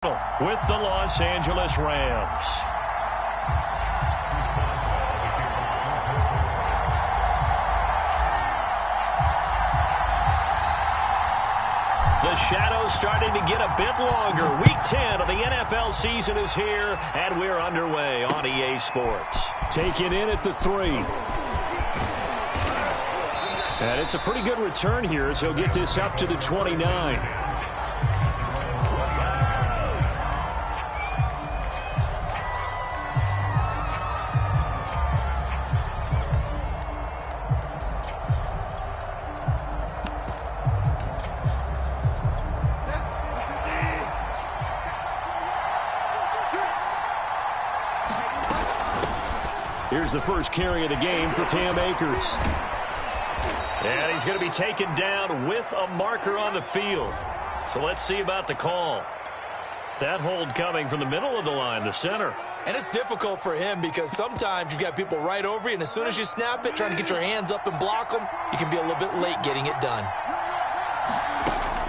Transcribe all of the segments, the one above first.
with the Los Angeles Rams. The shadow's starting to get a bit longer. Week 10 of the NFL season is here, and we're underway on EA Sports. Take it in at the 3. And it's a pretty good return here as he'll get this up to the 29. Here's the first carry of the game for Cam Akers. And he's going to be taken down with a marker on the field. So let's see about the call. That hold coming from the middle of the line, the center. And it's difficult for him because sometimes you've got people right over you, and as soon as you snap it, trying to get your hands up and block them, you can be a little bit late getting it done.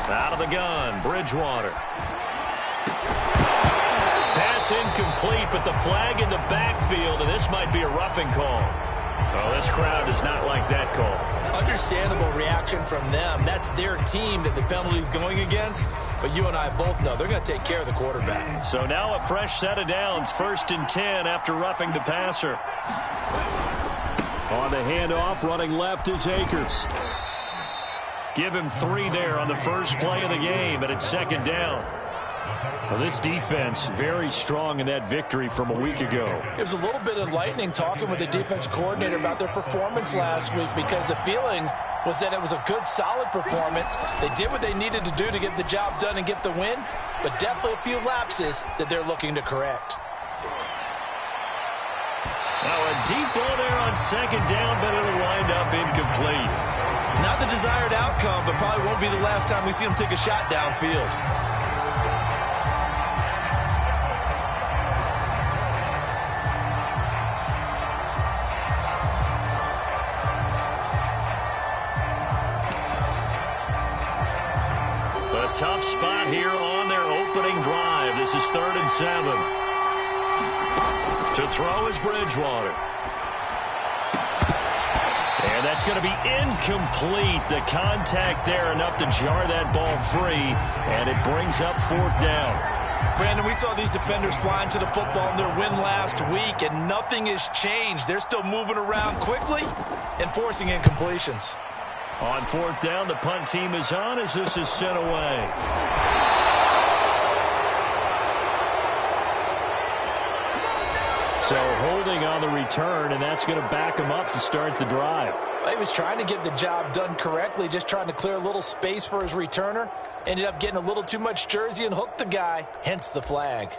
Out of the gun, Bridgewater. Pass incomplete, but the flag in the backfield, and this might be a roughing call. Oh, this crowd does not like that call. Understandable reaction from them. That's their team that the penalty's going against. But you and I both know they're going to take care of the quarterback. So now a fresh set of downs, 1st and 10 after roughing the passer. On the handoff, running left is Akers. Give him 3 there on the first play of the game, and it's 2nd down. Well, this defense very strong in that victory from a week ago. It was a little bit enlightening talking with the defense coordinator about their performance last week because the feeling was that it was a good, solid performance. They did what they needed to do to get the job done and get the win, but definitely a few lapses that they're looking to correct. Now a deep ball there on 2nd down, but it'll wind up incomplete. Not the desired outcome, but probably won't be the last time we see him take a shot downfield. Tough spot here on their opening drive. This is 3rd and 7. To throw is Bridgewater. And that's going to be incomplete. The contact there enough to jar that ball free, and it brings up 4th down. Brandon, we saw these defenders flying to the football in their win last week, and nothing has changed. They're still moving around quickly and forcing incompletions. On 4th down, the punt team is on as this is sent away. So holding on the return, and that's going to back him up to start the drive. He was trying to get the job done correctly, just trying to clear a little space for his returner. Ended up getting a little too much jersey and hooked the guy, hence the flag.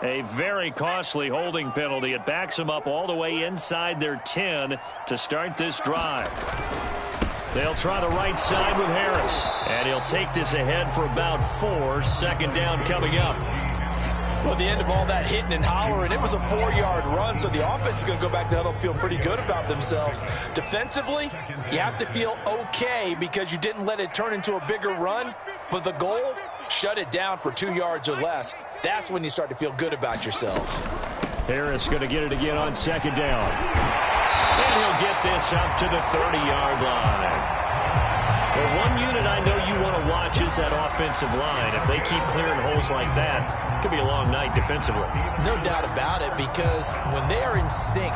A very costly holding penalty. It backs them up all the way inside their 10 to start this drive. They'll try the right side with Harris. And he'll take this ahead for about 4. 2nd down coming up. Well, at the end of all that hitting and hollering, it was a 4-yard run, so the offense is going to go back to huddle and feel pretty good about themselves. Defensively, you have to feel okay because you didn't let it turn into a bigger run, but the goal, shut it down for 2 yards or less. That's when you start to feel good about yourselves. Harris going to get it again on 2nd down. And he'll get this up to the 30-yard line. Well, one unit I know you want to watch is that offensive line. If they keep clearing holes like that, it could be a long night defensively. No doubt about it, because when they are in sync,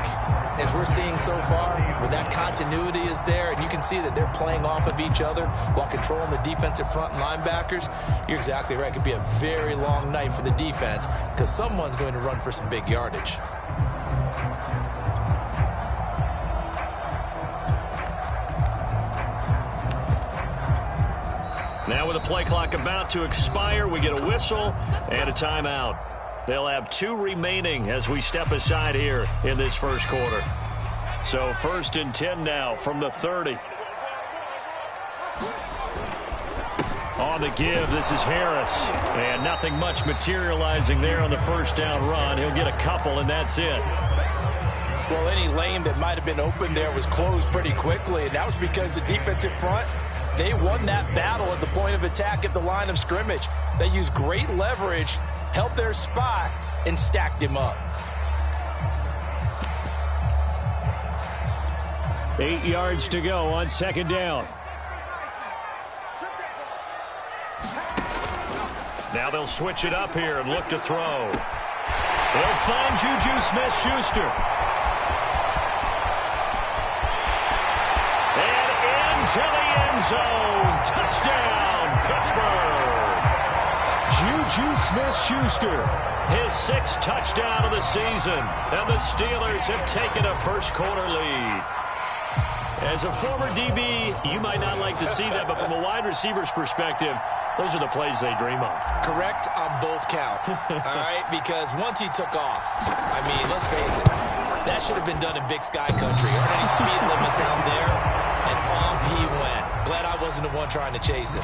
as we're seeing so far, when that continuity is there, and you can see that they're playing off of each other while controlling the defensive front linebackers, you're exactly right. It could be a very long night for the defense because someone's going to run for some big yardage. Now with the play clock about to expire, we get a whistle and a timeout. They'll have 2 remaining as we step aside here in this first quarter. So 1st and 10 now from the 30. On the give, this is Harris. And nothing much materializing there on the 1st down run. He'll get a couple, and that's it. Well, any lane that might have been open there was closed pretty quickly, and that was because the defensive front They won that battle at the point of attack at the line of scrimmage. They used great leverage, held their spot, and stacked him up. 8 yards to go on second down. Now they'll switch it up here and look to throw. They'll find Juju Smith-Schuster. And into the end zone. Touchdown, Pittsburgh. Juju Smith-Schuster, his 6th touchdown of the season. And the Steelers have taken a first-quarter lead. As a former DB, you might not like to see that, but from a wide receiver's perspective, those are the plays they dream of. Correct on both counts, all right? Because once he took off, I mean, let's face it, that should have been done in Big Sky Country. Aren't any speed limits out there? And off he went. Glad I wasn't the one trying to chase him.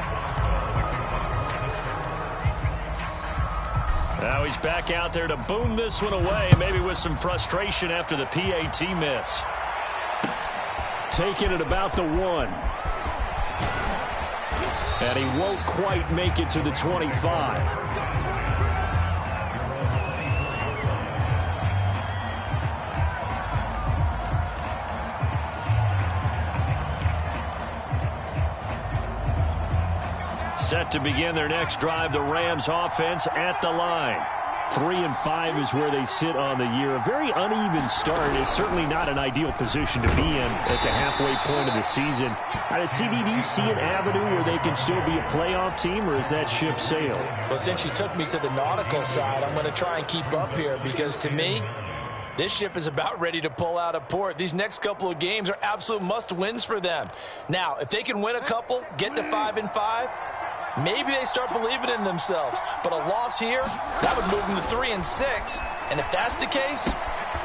Now he's back out there to boom this one away, maybe with some frustration after the PAT miss. Taking it about the 1. And he won't quite make it to the 25. Set to begin their next drive, the Rams offense at the line. 3-5 is where they sit on the year. A very uneven start is certainly not an ideal position to be in at the halfway point of the season. CD, do you see an avenue where they can still be a playoff team, or is that ship sailed? Well, since you took me to the nautical side, I'm going to try and keep up here because, to me, this ship is about ready to pull out of port. These next couple of games are absolute must-wins for them. Now, if they can win a couple, get to 5-5, maybe they start believing in themselves. But a loss here, that would move them to 3-6. And if that's the case,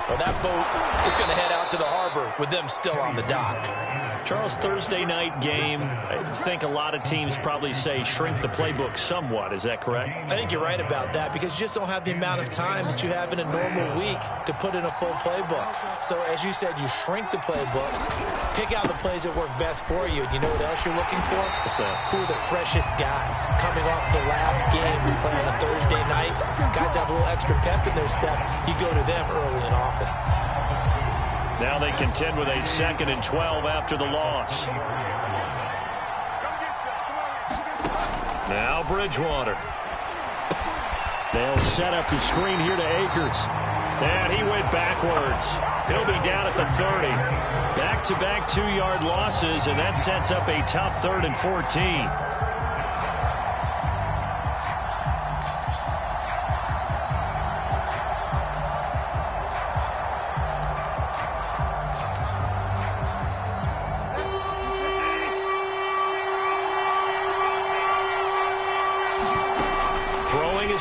well, that boat is going to head out to the harbor with them still on the dock. Charles, Thursday night game, I think a lot of teams probably say shrink the playbook somewhat. Is that correct? I think you're right about that because you just don't have the amount of time that you have in a normal week to put in a full playbook. So, as you said, you shrink the playbook, pick out the plays that work best for you. And you know what else you're looking for? What's that? Who are the freshest guys? Coming off the last game we play on a Thursday night, guys have a little extra pep in their step. You go to them early and often. Now they contend with a 2nd and 12 after the loss. Now Bridgewater. They'll set up the screen here to Akers. And he went backwards. He'll be down at the 30. Back-to-back 2-yard losses, and that sets up a tough 3rd and 14.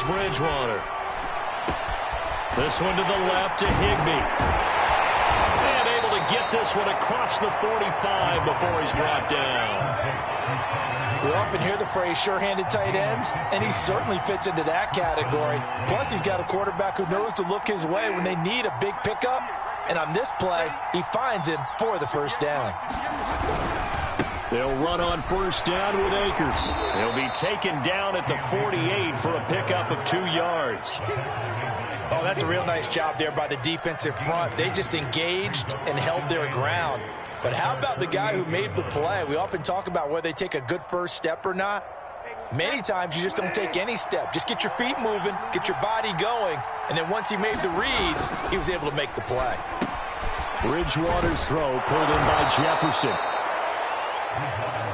Bridgewater. This one to the left to Higbee. And able to get this one across the 45 before he's brought down. We often hear the phrase sure-handed tight ends, and he certainly fits into that category. Plus, he's got a quarterback who knows to look his way when they need a big pickup. And on this play, he finds him for the first down. They'll run on first down with Akers. He'll be taken down at the 48 for a pickup of 2 yards. Oh, that's a real nice job there by the defensive front. They just engaged and held their ground. But how about the guy who made the play? We often talk about whether they take a good first step or not. Many times you just don't take any step. Just get your feet moving, get your body going, and then once he made the read, he was able to make the play. Bridgewater's throw pulled in by Jefferson.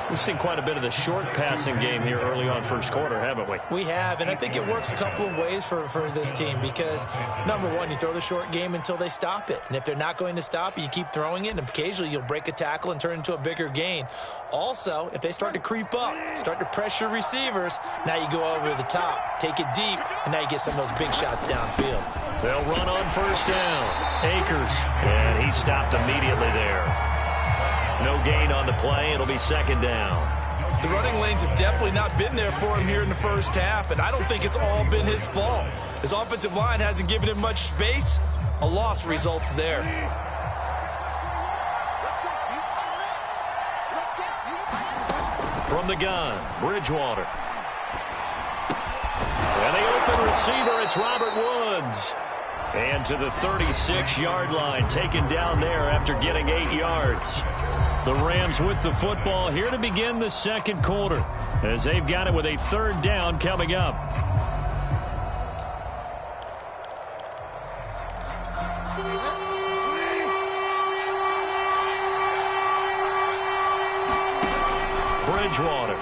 We've seen quite a bit of the short passing game here early on first quarter, haven't we? We have, and I think it works a couple of ways for this team because, number one, you throw the short game until they stop it. And if they're not going to stop it, you keep throwing it, and occasionally you'll break a tackle and turn it into a bigger gain. Also, if they start to creep up, start to pressure receivers, now you go over the top, take it deep, and now you get some of those big shots downfield. They'll run on first down. Akers, and he stopped immediately there. No gain on the play. It'll be second down. The running lanes have definitely not been there for him here in the first half, and I don't think it's all been his fault. His offensive line hasn't given him much space. A loss results there. From the gun, Bridgewater. And the open receiver, it's Robert Woods. And to the 36-yard line, taken down there after getting 8 yards. The Rams with the football here to begin the second quarter, as they've got it with a third down coming up. Bridgewater.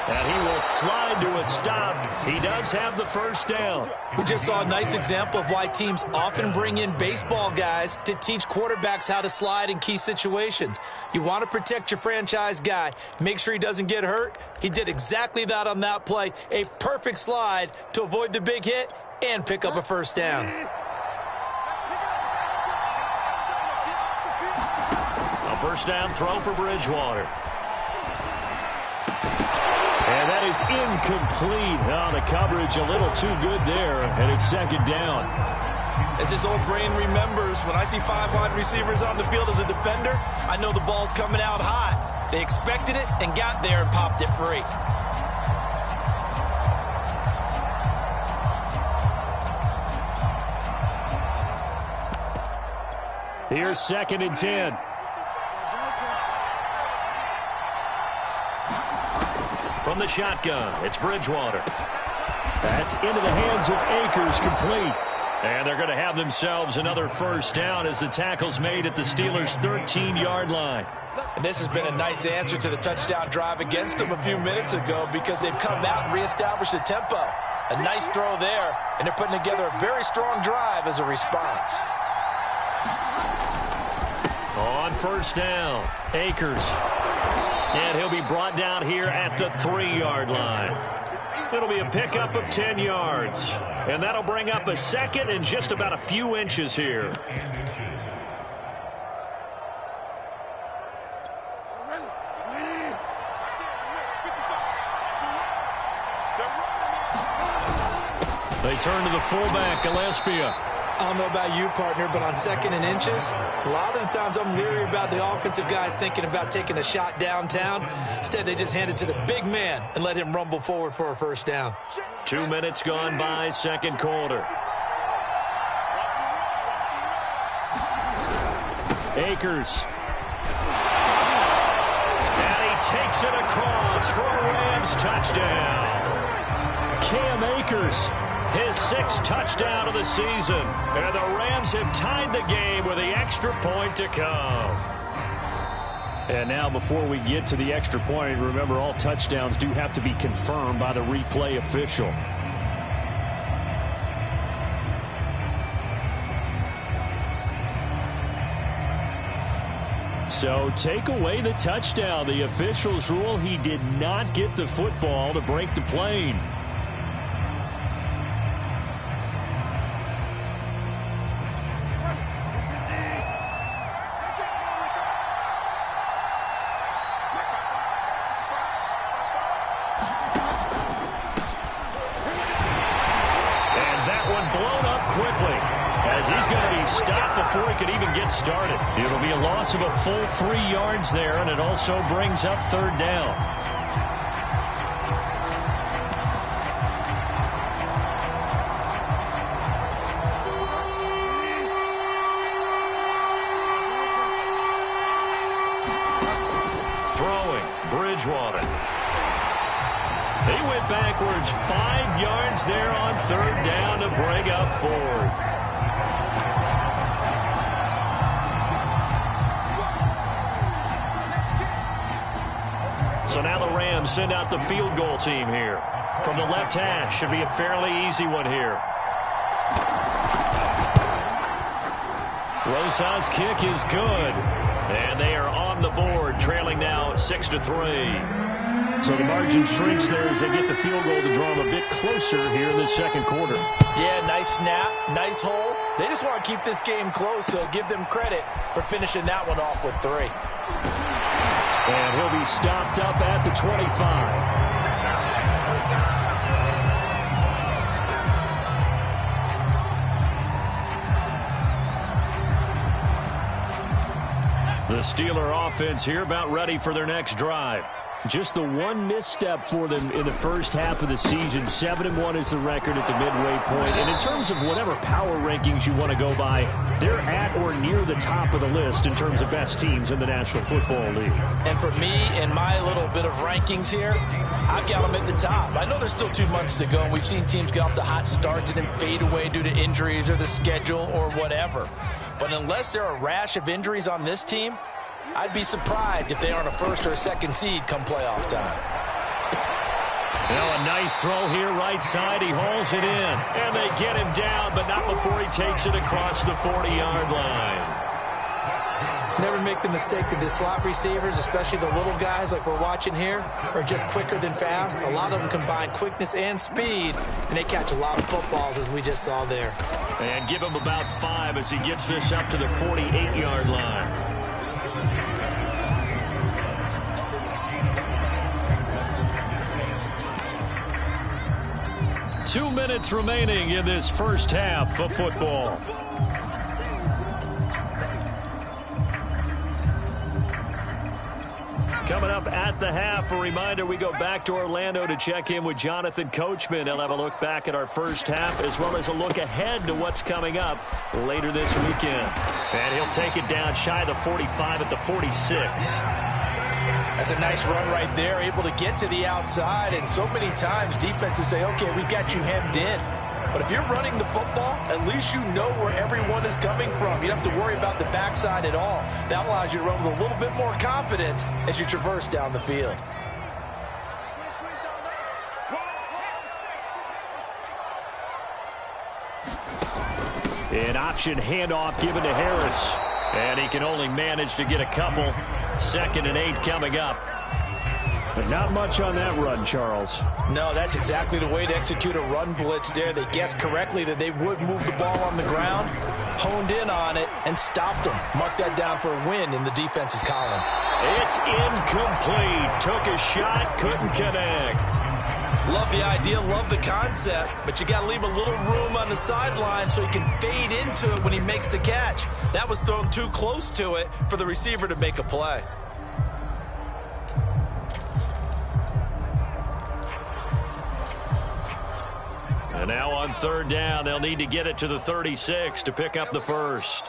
And he will slide to a stop. He does have the first down. We just saw a nice example of why teams often bring in baseball guys to teach quarterbacks how to slide in key situations. You want to protect your franchise guy. Make sure he doesn't get hurt. He did exactly that on that play. A perfect slide to avoid the big hit and pick up a first down. A first down throw for Bridgewater. And that is incomplete. Oh, the coverage a little too good there, and it's second down. As his old brain remembers, when I see 5 wide receivers on the field as a defender, I know the ball's coming out high. They expected it and got there and popped it free. Here's 2nd and 10. From the shotgun, it's Bridgewater. That's into the hands of Akers, complete. And they're going to have themselves another first down as the tackle's made at the Steelers' 13-yard line. And this has been a nice answer to the touchdown drive against them a few minutes ago because they've come out and reestablished the tempo. A nice throw there, and they're putting together a very strong drive as a response. On first down, Akers. And he'll be brought down here at the 3-yard line. It'll be a pickup of 10 yards. And that'll bring up a second and just about a few inches here. They turn to the fullback, Gillespie. I don't know about you, partner, but on 2nd and inches, a lot of the times I'm leery about the offensive guys thinking about taking a shot downtown. Instead, they just hand it to the big man and let him rumble forward for a first down. 2 minutes gone by, second quarter. Akers. And he takes it across for a Rams touchdown. Cam Akers. His 6th touchdown of the season. And the Rams have tied the game with the extra point to come. And now before we get to the extra point, remember all touchdowns do have to be confirmed by the replay official. So take away the touchdown. The officials rule he did not get the football to break the plane. Before he could even get started. It'll be a loss of a full 3 yards there, and it also brings up third down. Throwing, Bridgewater. He went backwards 5 yards there on third down to bring up fourth. So now the Rams send out the field goal team here. From the left hash, should be a fairly easy one here. Rosas' kick is good. And they are on the board, trailing now 6-3. So the margin shrinks there as they get the field goal to draw them a bit closer here in the second quarter. Yeah, nice snap, nice hole. They just want to keep this game close, so give them credit for finishing that one off with 3. And he'll be stopped up at the 25. The Steeler offense here about ready for their next drive. Just the one misstep for them in the first half of the season. 7-1 is the record at the midway point. And in terms of whatever power rankings you want to go by, they're at or near the top of the list in terms of best teams in the National Football League. And for me, in my little bit of rankings here, I've got them at the top. I know there's still 2 months to go, and we've seen teams get off to hot starts and then fade away due to injuries or the schedule or whatever. But unless there are a rash of injuries on this team, I'd be surprised if they aren't a first or a second seed come playoff time. Well, a nice throw here right side. He hauls it in. And they get him down, but not before he takes it across the 40-yard line. Never make the mistake that the slot receivers, especially the little guys like we're watching here, are just quicker than fast. A lot of them combine quickness and speed, and they catch a lot of footballs, as we just saw there. And give him about 5 as he gets this up to the 48-yard line. 2 minutes remaining in this first half of football. Coming up at the half, a reminder, we go back to Orlando to check in with Jonathan Coachman. He'll have a look back at our first half as well as a look ahead to what's coming up later this weekend. And he'll take it down shy of the 45 at the 46. That's a nice run right there, able to get to the outside. And so many times defenses say, okay, we got you hemmed in. But if you're running the football, at least you know where everyone is coming from. You don't have to worry about the backside at all. That allows you to run with a little bit more confidence as you traverse down the field. An option handoff given to Harris. And he can only manage to get a couple. 2nd and 8 coming up. But not much on that run, Charles. No, that's exactly the way to execute a run blitz there. They guessed correctly that they would move the ball on the ground, honed in on it, and stopped them. Mark that down for a win in the defense's column. It's incomplete. Took a shot, couldn't connect. Love the idea, love the concept, but you got to leave a little room on the sideline so he can fade into it when he makes the catch. That was thrown too close to it for the receiver to make a play. And now on 3rd down, they'll need to get it to the 36 to pick up the first.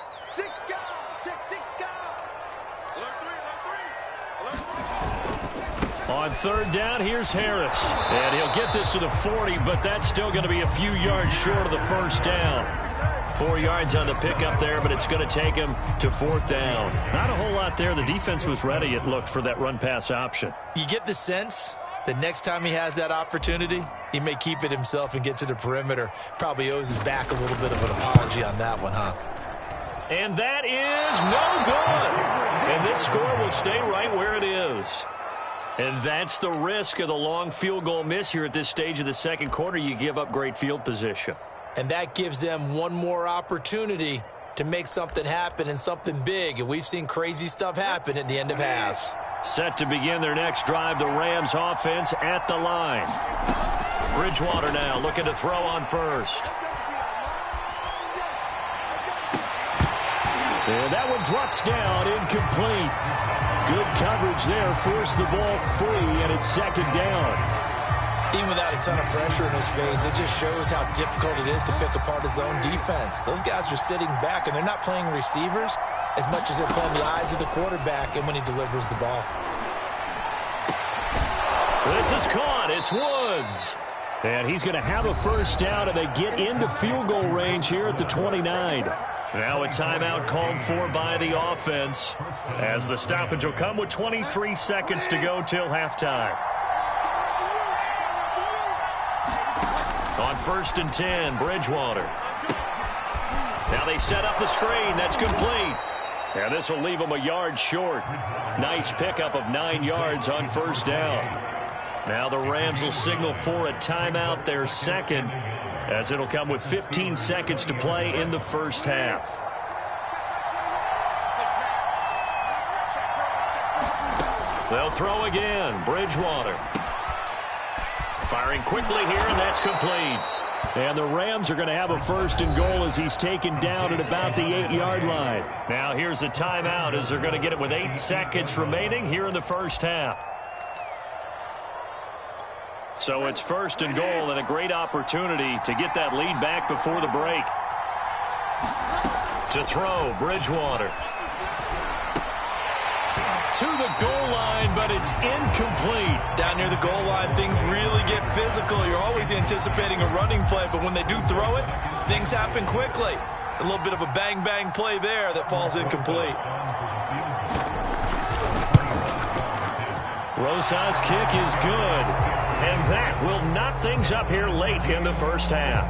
On 3rd down, here's Harris. And he'll get this to the 40, but that's still going to be a few yards short of the first down. 4 yards on the pickup there, but it's going to take him to 4th down. Not a whole lot there. The defense was ready, it looked, for that run-pass option. You get the sense that next time he has that opportunity, he may keep it himself and get to the perimeter. Probably owes his back a little bit of an apology on that one, huh? And that is no good. And this score will stay right where it is. And that's the risk of the long field goal miss here at this stage of the second quarter. You give up great field position. And that gives them one more opportunity to make something happen and something big. And we've seen crazy stuff happen at the end of halves. Set to begin their next drive, the Rams offense at the line. Bridgewater now looking to throw on first. And that one drops down, incomplete. Good coverage there, forced the ball free, and it's 2nd down. Even without a ton of pressure in his face, it just shows how difficult it is to pick apart his own defense. Those guys are sitting back, and they're not playing receivers as much as they're playing the eyes of the quarterback and when he delivers the ball. This is caught. It's Woods. And he's going to have a first down, and they get into field goal range here at the 29. Now a timeout called for by the offense as the stoppage will come with 23 seconds to go till halftime. On 1st and 10, Bridgewater. Now they set up the screen. That's complete. And this will leave them a yard short. Nice pickup of 9 yards on 1st down. Now the Rams will signal for a timeout, their second, as it'll come with 15 seconds to play in the first half. They'll throw again. Bridgewater. Firing quickly here, and that's complete. And the Rams are going to have a 1st and goal as he's taken down at about the 8-yard line. Now here's a timeout as they're going to get it with 8 seconds remaining here in the first half. So it's 1st and goal and a great opportunity to get that lead back before the break. To throw, Bridgewater. To the goal line, but it's incomplete. Down near the goal line, things really get physical. You're always anticipating a running play, but when they do throw it, things happen quickly. A little bit of a bang-bang play there that falls incomplete. Rosa's kick is good, and that will knock things up here late in the first half.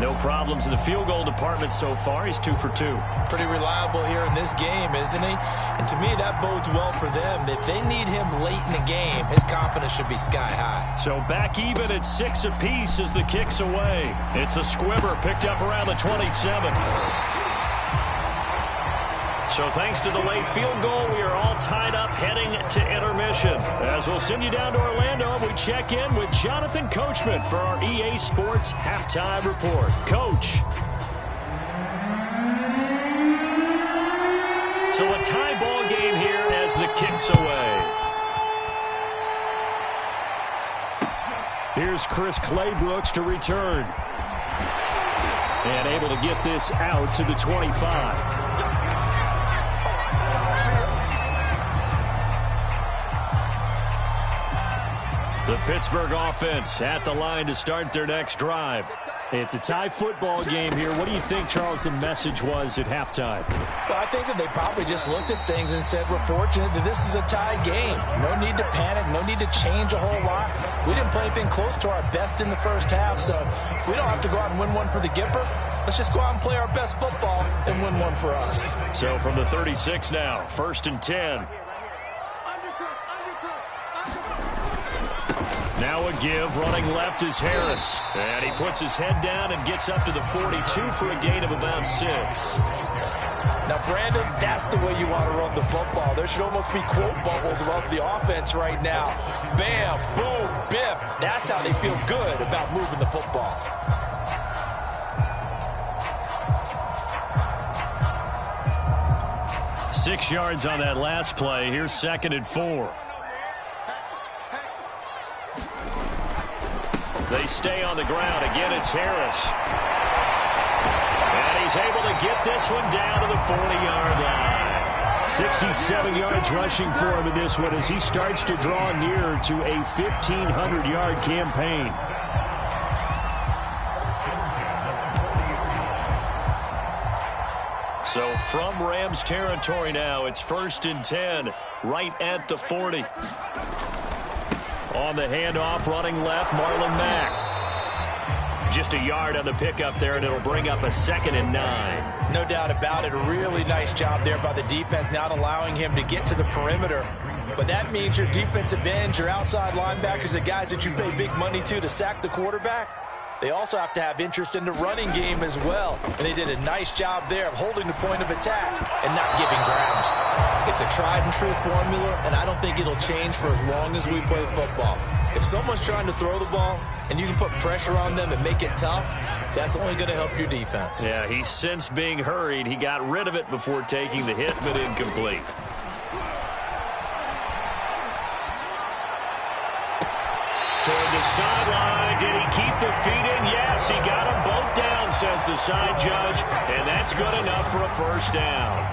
No problems in the field goal department so far. He's 2 for 2. Pretty reliable here in this game, isn't he? And to me, that bodes well for them. If they need him late in the game, his confidence should be sky high. So back even at 6 apiece as the kick's away. It's a squibber picked up around the 27. So thanks to the late field goal, we are all tied up heading to intermission. As we'll send you down to Orlando, we check in with Jonathan Coachman for our EA Sports Halftime Report. Coach. So a tie ball game here as the kick's away. Here's Chris Claybrooks to return. And able to get this out to the 25. The Pittsburgh offense at the line to start their next drive. It's a tie football game here. What do you think, Charles, the message was at halftime? Well, I think that they probably just looked at things and said, we're fortunate that this is a tie game. No need to panic. No need to change a whole lot. We didn't play anything close to our best in the first half, so we don't have to go out and win one for the Gipper. Let's just go out and play our best football and win one for us. So from the 36 now, 1st and 10. Now a give, running left is Harris. And he puts his head down and gets up to the 42 for a gain of about 6. Now, Brandon, that's the way you want to run the football. There should almost be quote bubbles above the offense right now. Bam, boom, biff. That's how they feel good about moving the football. Six yards on that last play. Here's 2nd and 4. They stay on the ground. Again, it's Harris. And he's able to get this one down to the 40-yard line. 67 yards rushing for him in this one as he starts to draw near to a 1,500-yard campaign. So from Rams territory now, it's 1st and 10, right at the 40. On the handoff, running left, Marlon Mack. Just a yard on the pickup there, and it'll bring up a 2nd and 9. No doubt about it. A really nice job there by the defense, not allowing him to get to the perimeter. But that means your defensive ends, your outside linebackers, the guys that you pay big money to sack the quarterback, they also have to have interest in the running game as well. And they did a nice job there of holding the point of attack and not giving ground. It's a tried-and-true formula, and I don't think it'll change for as long as we play football. If someone's trying to throw the ball and you can put pressure on them and make it tough, that's only going to help your defense. Yeah, he sensed being hurried. He got rid of it before taking the hit, but incomplete. Toward the sideline. Did he keep the feet in? Yes, he got them both down, says the side judge, and that's good enough for a 1st down.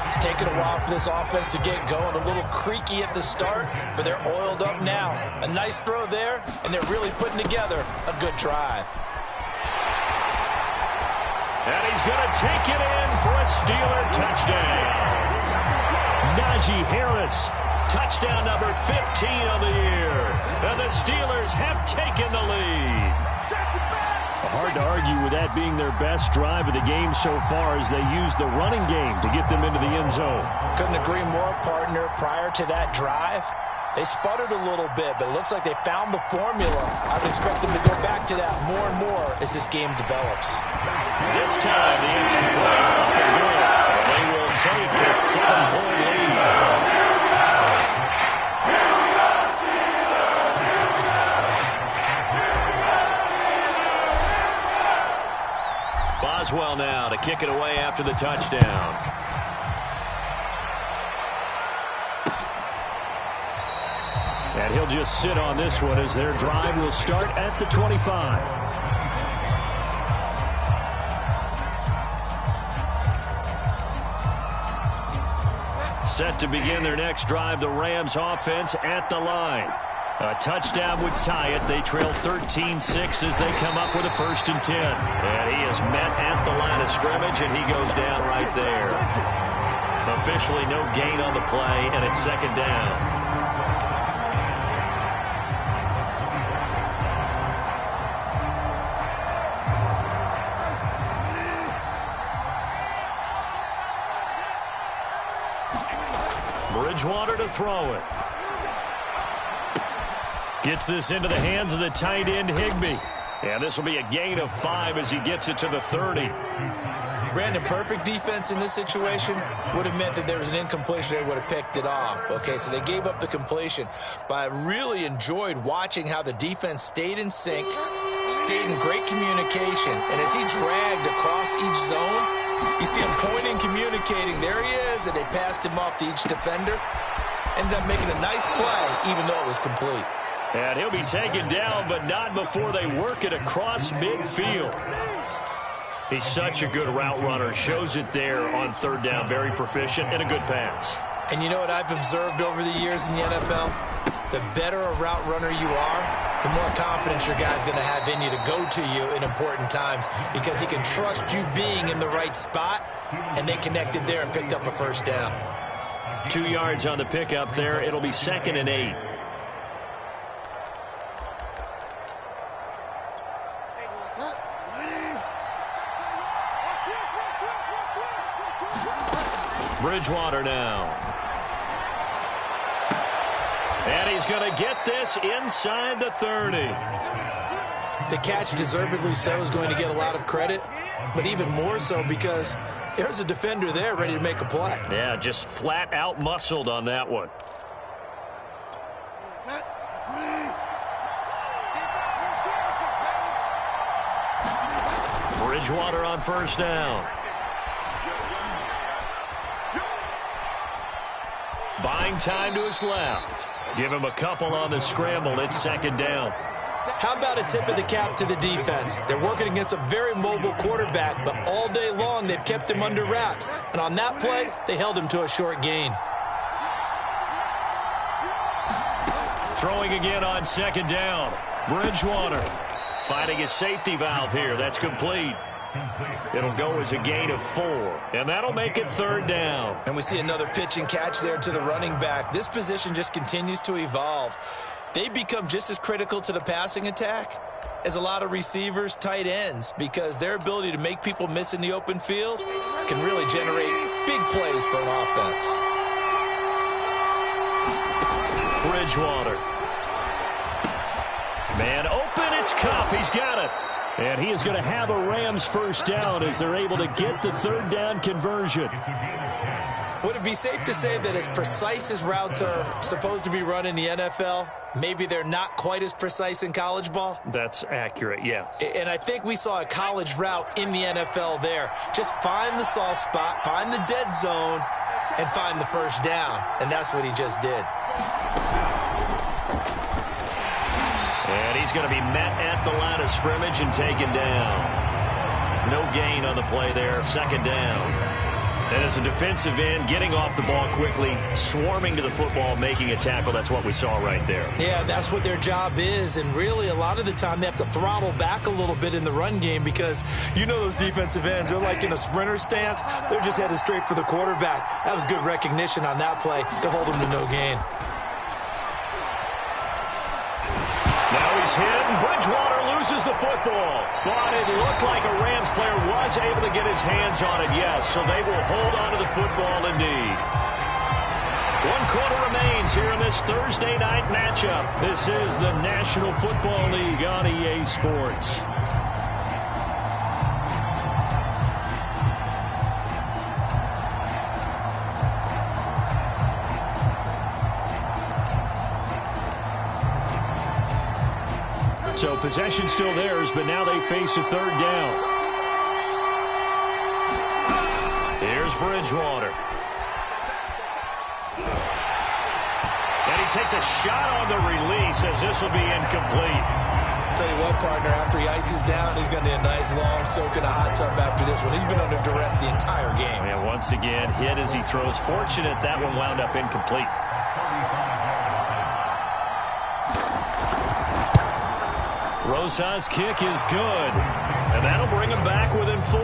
It's taken a while for this offense to get going. A little creaky at the start, but they're oiled up now. A nice throw there, and they're really putting together a good drive. And he's going to take it in for a Steeler touchdown. Najee Harris. Touchdown number 15 on the year. And the Steelers have taken the lead. Hard to argue with that being their best drive of the game so far as they use the running game to get them into the end zone. Couldn't agree more, partner. Prior to that drive, they sputtered a little bit, but it looks like they found the formula. I would expect them to go back to that more and more as this game develops. This time, the extra point up and good. They will take a 7-point lead. kick it away after the touchdown. And he'll just sit on this one as their drive will start at the 25. Set to begin their next drive, the Rams offense at the line. A touchdown would tie it. They trail 13-6 as they come up with a 1st and 10. And he is met at the line of scrimmage, and he goes down right there. Officially no gain on the play, and it's 2nd down. Bridgewater to throw it. Gets this into the hands of the tight end, Higbee. And this will be a gain of 5 as he gets it to the 30. Brandon, perfect defense in this situation would have meant that there was an incompletion. They would have picked it off. Okay, so they gave up the completion. But I really enjoyed watching how the defense stayed in sync, stayed in great communication. And as he dragged across each zone, you see him pointing, communicating. There he is, and they passed him off to each defender. Ended up making a nice play, even though it was complete. And he'll be taken down, but not before they work it across midfield. He's such a good route runner. Shows it there on 3rd down. Very proficient and a good pass. And you know what I've observed over the years in the NFL? The better a route runner you are, the more confidence your guy's going to have in you to go to you in important times because he can trust you being in the right spot, and they connected there and picked up a 1st down. 2 yards on the pickup there. It'll be 2nd and 8. Bridgewater now. And he's going to get this inside the 30. The catch, deservedly so, is going to get a lot of credit, but even more so because there's a defender there ready to make a play. Yeah, just flat out muscled on that one. Bridgewater on 1st down. Buying time to his left. Give him a couple on the scramble. It's 2nd down. How about a tip of the cap to the defense? They're working against a very mobile quarterback, but all day long they've kept him under wraps. And on that play, they held him to a short gain. Throwing again on 2nd down. Bridgewater finding a safety valve here. That's complete. It'll go as a gain of 4, and that'll make it 3rd down. And we see another pitch and catch there to the running back. This position just continues to evolve. They become just as critical to the passing attack as a lot of receivers, tight ends, because their ability to make people miss in the open field can really generate big plays for an offense. Bridgewater. Man open, it's Kupp. He's got it. And he is going to have a Rams 1st down as they're able to get the 3rd down conversion. Would it be safe to say that as precise as routes are supposed to be run in the NFL, maybe they're not quite as precise in college ball? That's accurate, yeah. And I think we saw a college route in the NFL there. Just find the soft spot, find the dead zone, and find the 1st down. And that's what he just did. And he's going to be met at the line of scrimmage and taken down. No gain on the play there, 2nd down. And as a defensive end, getting off the ball quickly, swarming to the football, making a tackle, that's what we saw right there. Yeah, that's what their job is. And really, a lot of the time, they have to throttle back a little bit in the run game because you know those defensive ends, they're like in a sprinter stance. They're just headed straight for the quarterback. That was good recognition on that play to hold them to no gain. Now he's hit, and Bridgewater loses the football. But it looked like a Rams player was able to get his hands on it, yes. So they will hold on to the football indeed. 1 quarter remains here in this Thursday night matchup. This is the National Football League on EA Sports. So possession still theirs, but now they face a 3rd down. Bridgewater. And he takes a shot on the release as this will be incomplete. Tell you what, partner, after he ices down, he's going to need a nice long soak in a hot tub after this one. He's been under duress the entire game. And once again, hit as he throws. Fortunate that one wound up incomplete. Rosa's kick is good, and that'll bring him back within 4.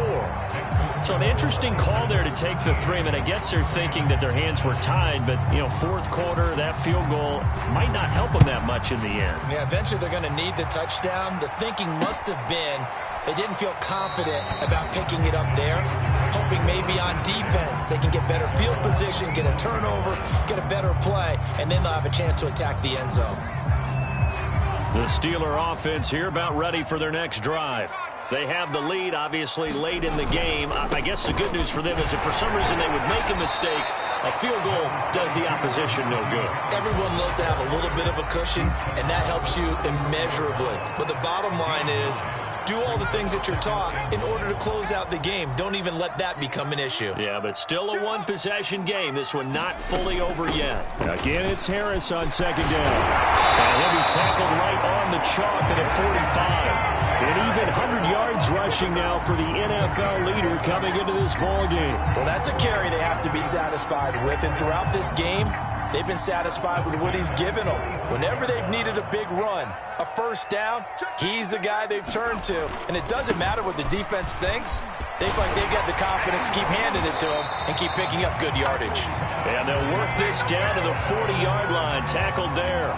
So an interesting call there to take the 3. I mean, I guess they're thinking that their hands were tied, but, you know, fourth quarter, that field goal might not help them that much in the end. Yeah, eventually they're going to need the touchdown. The thinking must have been they didn't feel confident about picking it up there, hoping maybe on defense they can get better field position, get a turnover, get a better play, and then they'll have a chance to attack the end zone. The Steeler offense here about ready for their next drive. They have the lead, obviously, late in the game. I guess the good news for them is if for some reason they would make a mistake, a field goal does the opposition no good. Everyone loves to have a little bit of a cushion, and that helps you immeasurably. But the bottom line is, do all the things that you're taught in order to close out the game. Don't even let that become an issue. Yeah, but still a one-possession game. This one not fully over yet. Again, it's Harris on second down. And he'll be tackled right on the chalk at a 45. And even 100 yards rushing now for the NFL leader coming into this ball game. Well, that's a carry they have to be satisfied with. And throughout this game, they've been satisfied with what he's given them. Whenever they've needed a big run, a first down, he's the guy they've turned to. And it doesn't matter what the defense thinks. They've got the confidence to keep handing it to him and keep picking up good yardage. And they'll work this down to the 40-yard line, tackled there.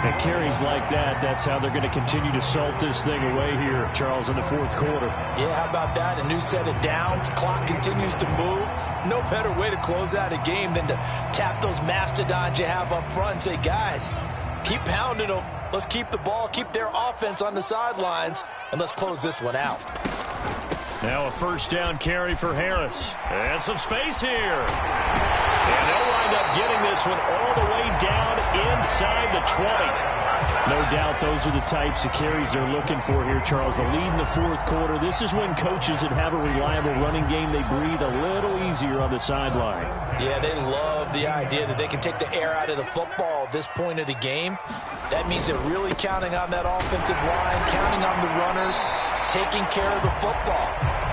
And carries like that, that's how they're going to continue to salt this thing away here, Charles, in the fourth quarter. Yeah, how about that? A new set of downs. Clock continues to move. No better way to close out a game than to tap those mastodons you have up front and say, guys, keep pounding them. Let's keep the ball, keep their offense on the sidelines, and let's close this one out. Now a first down carry for Harris. And some space here. And they'll wind up getting this one all the way down inside the 20. No doubt those are the types of carries they're looking for here, Charles. The lead in the fourth quarter. This is when coaches that have a reliable running game, they breathe a little easier on the sideline. Yeah, they love the idea that they can take the air out of the football at this point of the game. That means they're really counting on that offensive line, counting on the runners, taking care of the football.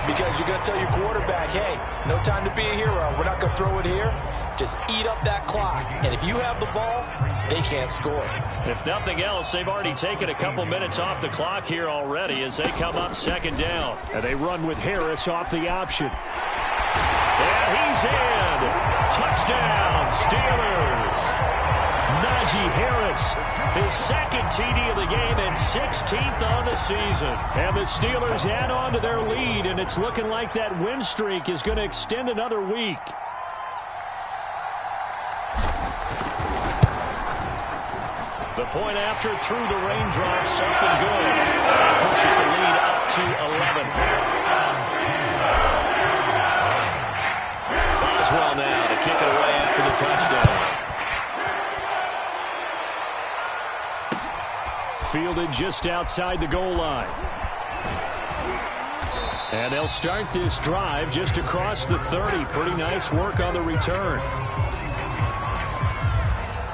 Because you're going to tell your quarterback, hey, no time to be a hero. We're not going to throw it here. Just eat up that clock. And if you have the ball, they can't score. If nothing else, they've already taken a couple minutes off the clock here already as they come up second down. And they run with Harris off the option. And he's in. Touchdown, Steelers. Najee Harris, his second TD of the game and 16th on the season. And the Steelers add on to their lead, and it's looking like that win streak is going to extend another week. The point after through the raindrops up and good. And pushes the lead up to 11. Boswell now to kick it away after the touchdown. Fielded just outside the goal line. And they'll start this drive just across the 30. Pretty nice work on the return.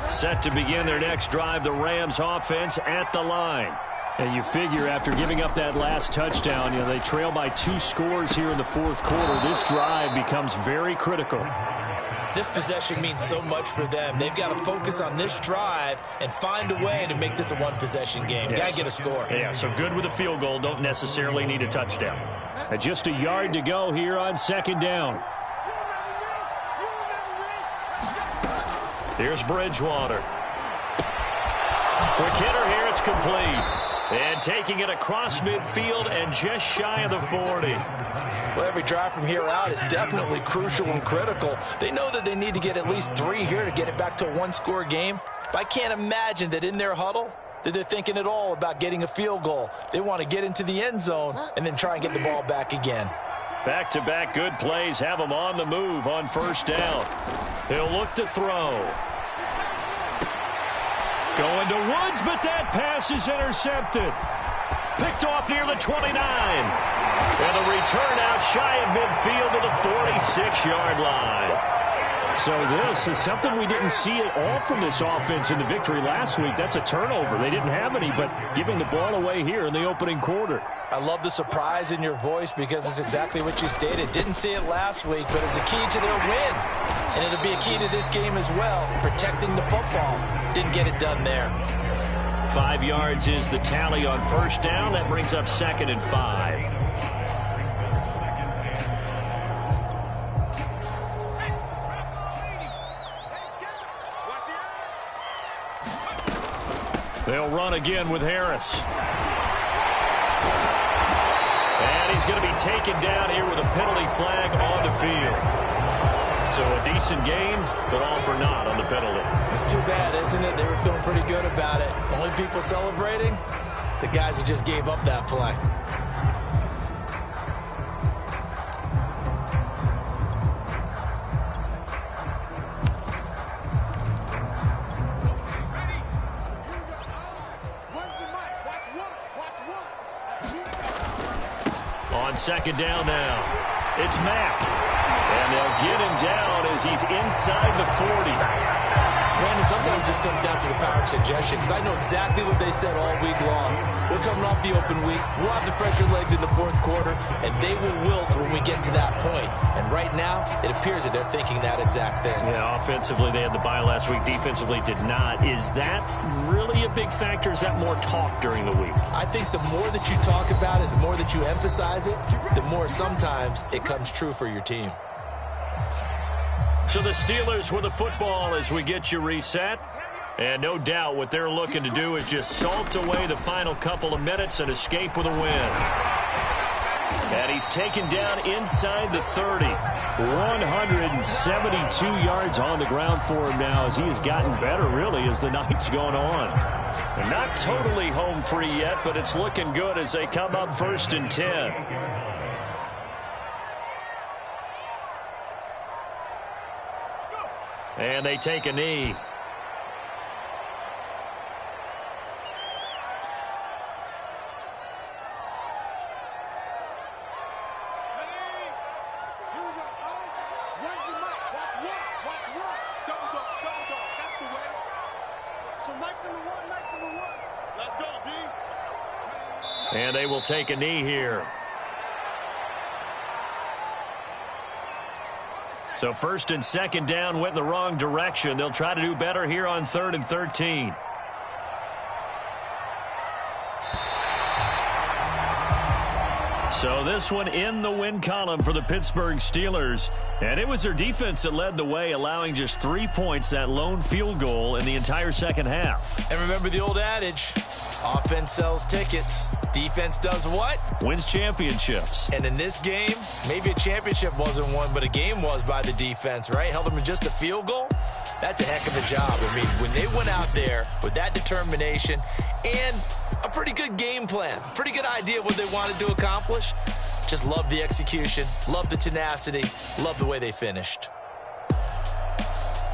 Set to begin their next drive, the Rams offense at the line. And you figure after giving up that last touchdown, you know, they trail by 2 scores here in the fourth quarter. This drive becomes very critical. This possession means so much for them. They've got to focus on this drive and find a way to make this a one-possession game. Yes. Got to get a score. Yeah, so good with a field goal. Don't necessarily need a touchdown. And just a yard to go here on second down. Here's Bridgewater. Quick hitter here. It's complete. And taking it across midfield and just shy of the 40. Well, every drive from here out is definitely crucial and critical. They know that they need to get at least 3 here to get it back to a one-score game. But I can't imagine that in their huddle that they're thinking at all about getting a field goal. They want to get into the end zone and then try and get the ball back again. Back-to-back good plays have them on the move on first down. He'll look to throw. Going to Woods, but that pass is intercepted. Picked off near the 29. And the return out shy of midfield to the 46-yard line. So this is something we didn't see at all from this offense in the victory last week. That's a turnover. They didn't have any, but giving the ball away here in the opening quarter. I love the surprise in your voice because it's exactly what you stated. Didn't see it last week, but it's a key to their win. And it'll be a key to this game as well, protecting the football. Didn't get it done there. 5 yards is the tally on first down. That brings up 2nd and 5. They'll run again with Harris. And he's going to be taken down here with a penalty flag on the field. So a decent game, but all for naught on the penalty. It's too bad, isn't it? They were feeling pretty good about it. Only people celebrating, the guys who just gave up that play. On 2nd down now, it's Mack. And they'll get him down as he's inside the 40. Brandon, sometimes it just comes down to the power of suggestion, because I know exactly what they said all week long. We're coming off the open week. We'll have the fresher legs in the 4th quarter, and they will wilt when we get to that point. And right now, it appears that they're thinking that exact thing. Yeah, offensively, they had the bye last week. Defensively, did not. Is that really a big factor? Is that more talk during the week? I think the more that you talk about it, the more that you emphasize it, the more sometimes it comes true for your team. So the Steelers with the football as we get you reset. And no doubt what they're looking to do is just salt away the final couple of minutes and escape with a win. And he's taken down inside the 30. 172 yards on the ground for him now as he has gotten better, really, as the night's gone on. And not totally home free yet, but it's looking good as they come up 1st and 10. And they take a knee. And they will take a knee here. So 1st and 2nd down went in the wrong direction. They'll try to do better here on 3rd and 13. So this one in the win column for the Pittsburgh Steelers. And it was their defense that led the way, allowing just 3 points, that lone field goal in the entire second half. And remember the old adage, offense sells tickets. Defense does what? Wins championships. And in this game, maybe a championship wasn't won, but a game was by the defense, right? Held them to just a field goal. That's a heck of a job. I mean, when they went out there with that determination and a pretty good game plan, pretty good idea of what they wanted to accomplish, just love the execution, love the tenacity, love the way they finished.